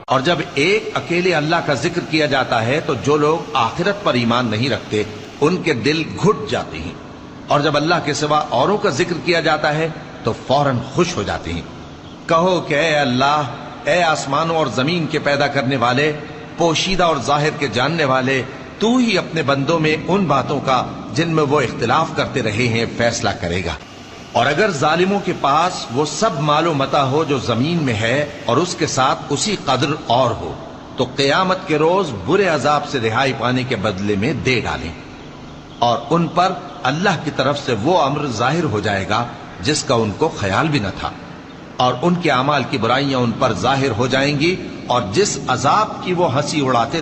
और जब एक अकेले अल्लाह का जिक्र किया जाता है तो जो लोग आखिरत पर ईमान नहीं रखते उनके दिल घुट जाते हैं, और जब अल्लाह के सिवा औरों का जिक्र किया जाता है तो फौरन खुश हो जाते हैं। कहो कि ए अल्लाह, ए आसमानों और जमीन के पैदा करने वाले, पोशीदा और जाहिर के जानने वाले, तू ही अपने बंदों में उन बातों का जिनमें वो इख्तिलाफ करते रहे हैं फैसला करेगा। और अगर जालिमों के पास वो सब मालो मता हो जो जमीन में है और उसके साथ उसी कदर और हो, तो क़यामत के रोज बुरे अजाब से रिहाई पाने के बदले में दे डालें, और उन पर अल्लाह की तरफ से वो अम्र जाहिर हो जाएगा जिसका उनको ख्याल भी न था, और उनके अमाल की बुराइयां उन पर जाहिर हो जाएंगी, और जिस अजाब की वो हंसी उड़ाते